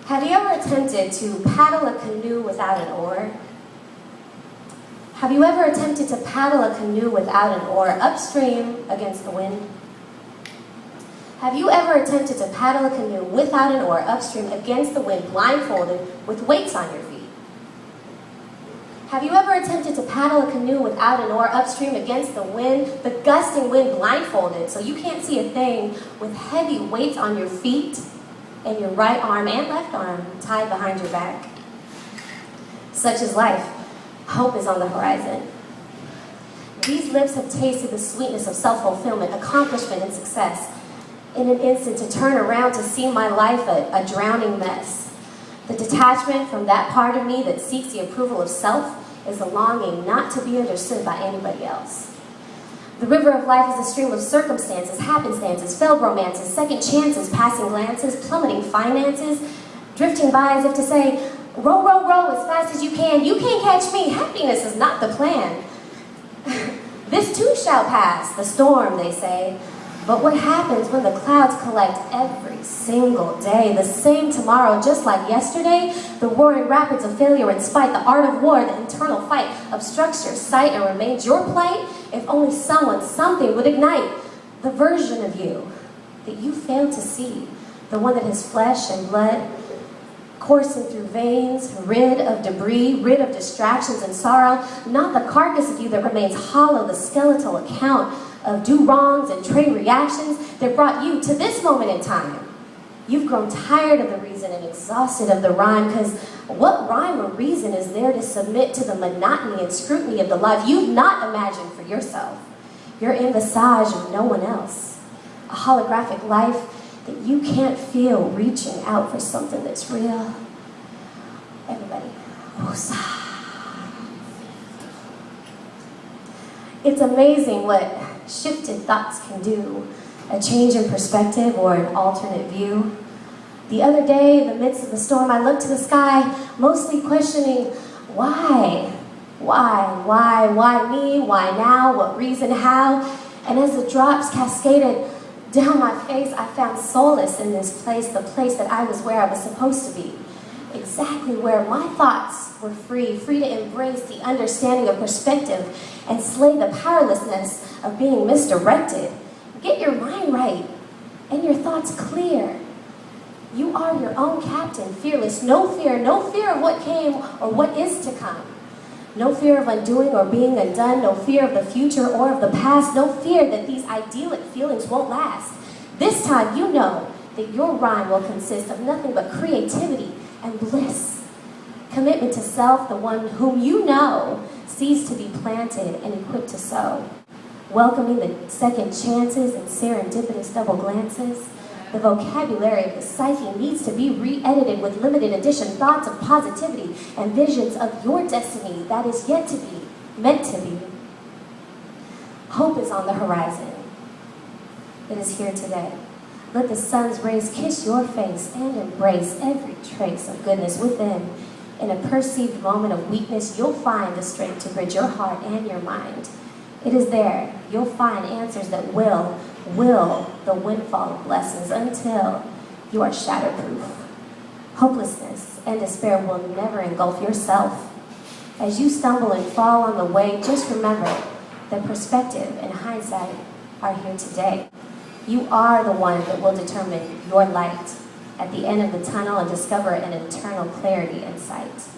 Have you ever attempted to paddle a canoe without an oar? Have you ever attempted to paddle a canoe without an oar upstream against the wind? Have you ever attempted to paddle a canoe without an oar upstream against the wind, blindfolded, with weights on your feet? Have you ever attempted to paddle a canoe without an oar upstream against the wind, the gusting wind, blindfolded, so you can't see a thing, with heavy weights on your feet and your right arm and left arm tied behind your back? Such is life. Hope is on the horizon. These lips have tasted the sweetness of self-fulfillment, accomplishment, and success. In an instant, to turn around to see my life a drowning mess. The detachment from that part of me that seeks the approval of self is the longing not to be understood by anybody else. The river of life is a stream of circumstances, happenstances, failed romances, second chances, passing glances, plummeting finances, drifting by as if to say, row, row, row as fast as you can. You can't catch me. Happiness is not the plan. This too shall pass, the storm, they say. But what happens when the clouds collect every single day? The same tomorrow, just like yesterday, the roaring rapids of failure and spite, the art of war, the internal fight, obstructs your sight and remains your plight. If only someone, something would ignite the version of you that you fail to see, the one that has flesh and blood coursing through veins, rid of debris, rid of distractions and sorrow, not the carcass of you that remains hollow, the skeletal account of do-wrongs and trade reactions that brought you to this moment in time. You've grown tired of the reason and exhausted of the rhyme, because what rhyme or reason is there to submit to the monotony and scrutiny of the life you've not imagined for yourself? You're in the visage of no one else, a holographic life that you can't feel reaching out for something that's real. Everybody, woosah. It's amazing what shifted thoughts can do, a change in perspective or an alternate view. The other day, in the midst of the storm, I looked to the sky, mostly questioning, why? Why me? Why now? What reason? How? And as the drops cascaded down my face, I found solace in this place, the place that I was where I was supposed to be. Exactly where my thoughts were free to embrace the understanding of perspective and slay the powerlessness of being misdirected. Get your mind right and your thoughts clear. You are your own captain, fearless, no fear of what came or what is to come. No fear of undoing or being undone, no fear of the future or of the past, no fear that these idyllic feelings won't last. This time you know that your rhyme will consist of nothing but creativity and bliss. Commitment to self, the one whom you know sees to be planted and equipped to sow. Welcoming the second chances and serendipitous double glances. The vocabulary of the psyche needs to be re-edited with limited edition thoughts of positivity and visions of your destiny that is yet to be, meant to be. Hope is on the horizon. It is here today. Let the sun's rays kiss your face and embrace every trace of goodness within. In a perceived moment of weakness, you'll find the strength to bridge your heart and your mind. It is there you'll find answers that will the windfall of blessings until you are shatterproof. Hopelessness and despair will never engulf yourself. As you stumble and fall on the way, just remember that perspective and hindsight are here today. You are the one that will determine your light at the end of the tunnel and discover an eternal clarity and sight.